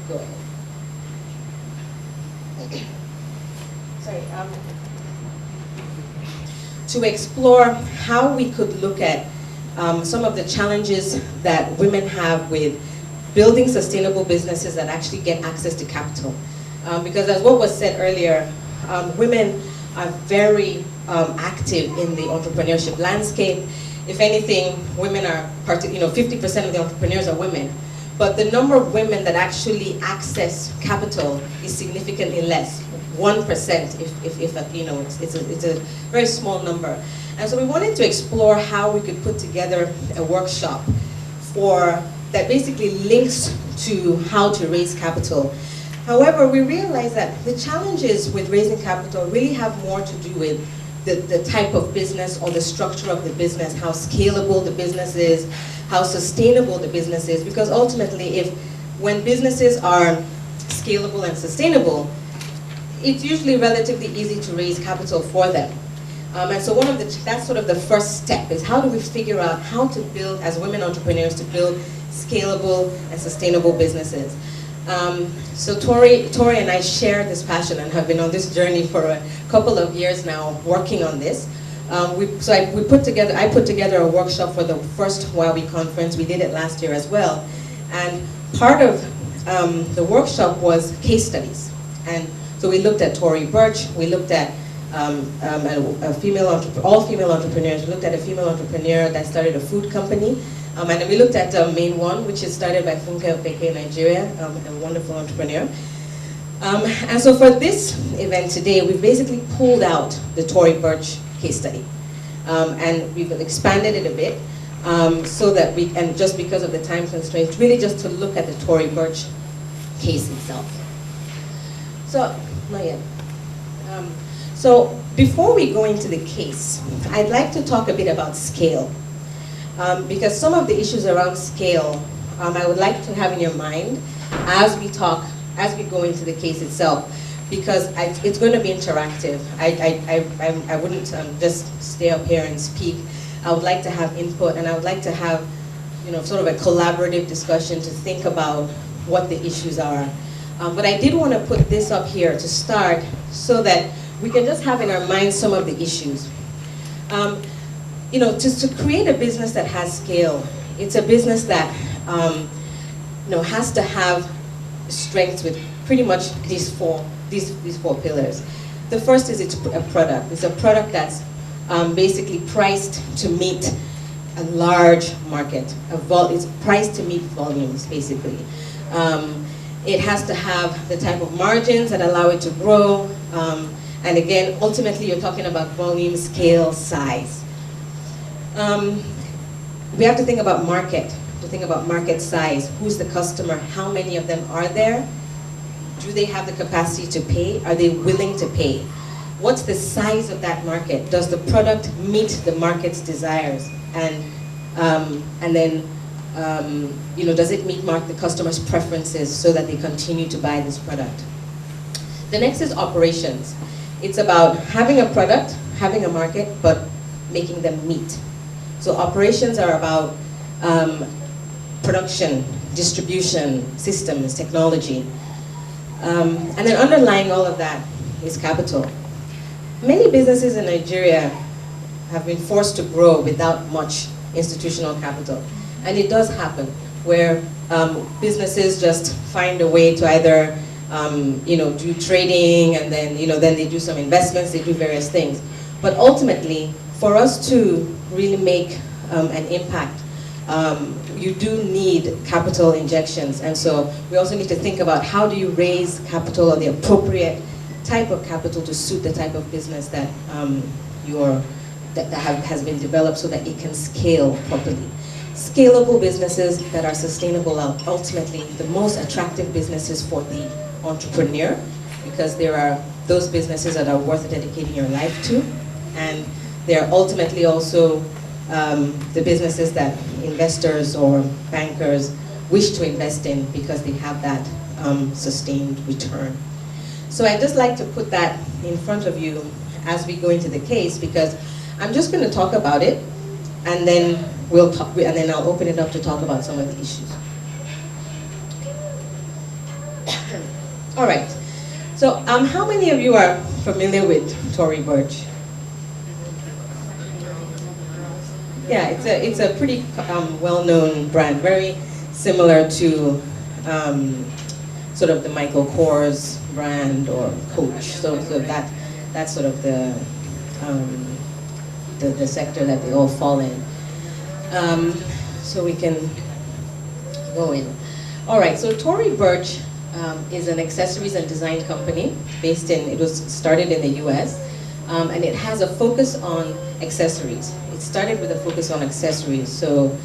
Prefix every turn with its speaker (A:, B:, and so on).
A: Go ahead. Sorry. To explore how we could look at some of the challenges that women have with building sustainable businesses that actually get access to capital. Because as what was said earlier, women are very active in the entrepreneurship landscape. If anything, women are, 50% of the entrepreneurs are women. But the number of women that actually access capital is significantly less, 1%, it's a very small number. And so we wanted to explore how we could put together a workshop that basically links to how to raise capital. However, we realized that the challenges with raising capital really have more to do with the type of business or the structure of the business, how scalable the business is, how sustainable the business is, because ultimately when businesses are scalable and sustainable, it's usually relatively easy to raise capital for them. And so that's sort of the first step, is how do we figure out how to build, as women entrepreneurs, to build scalable and sustainable businesses. So Tori and I share this passion and have been on this journey for a couple of years now working on this. I put together a workshop for the first WOWI conference. We did it last year as well. And part of the workshop was case studies. And so we looked at Tori Burch, we looked at all female entrepreneurs. We looked at a female entrepreneur that started a food company. And then we looked at Main One, which is started by Funke Opeke in Nigeria, a wonderful entrepreneur. And so for this event today, we've basically pulled out the Tori Burch case study. And we've expanded it a bit so that and just because of the time constraints, really just to look at the Tori Burch case itself. So, not yet. So before we go into the case, I'd like to talk a bit about scale. Because some of the issues around scale, I would like to have in your mind as we go into the case itself, because it's going to be interactive. I wouldn't just stay up here and speak. I would like to have input, and I would like to have, sort of a collaborative discussion to think about what the issues are. But I did want to put this up here to start so that we can just have in our minds some of the issues. To create a business that has scale, it's a business that has to have strengths with pretty much these four pillars. The first is it's a product. It's a product that's basically priced to meet a large market. It's priced to meet volumes, basically. It has to have the type of margins that allow it to grow. And again, ultimately, you're talking about volume, scale, size. We have to think about market, size. Who's the customer? How many of them are there? Do they have the capacity to pay? Are they willing to pay? What's the size of that market? Does the product meet the market's desires? And then, does it meet the customer's preferences so that they continue to buy this product? The next is operations. It's about having a product, having a market, but making them meet. So operations are about production, distribution, systems, technology. And then underlying all of that is capital. Many businesses in Nigeria have been forced to grow without much institutional capital. And it does happen where businesses just find a way to either do trading, and then they do some investments, they do various things. But ultimately, for us to really make an impact, you do need capital injections. And so we also need to think about how do you raise capital, or the appropriate type of capital to suit the type of business that has been developed so that it can scale properly. Scalable businesses that are sustainable are ultimately the most attractive businesses for the entrepreneur, because there are those businesses that are worth dedicating your life to, and they're ultimately also the businesses that investors or bankers wish to invest in because they have that sustained return. So I'd just like to put that in front of you as we go into the case, because I'm just going to talk about it, and then I'll open it up to talk about some of the issues. All right. So how many of you are familiar with Tori Burch? Yeah, it's a pretty well-known brand, very similar to sort of the Michael Kors brand or Coach. So that's sort of the sector that they all fall in. So we can go in. All right, so Tori Burch is an accessories and design company it was started in the US, and it has a focus on accessories. It started with a focus on accessories, so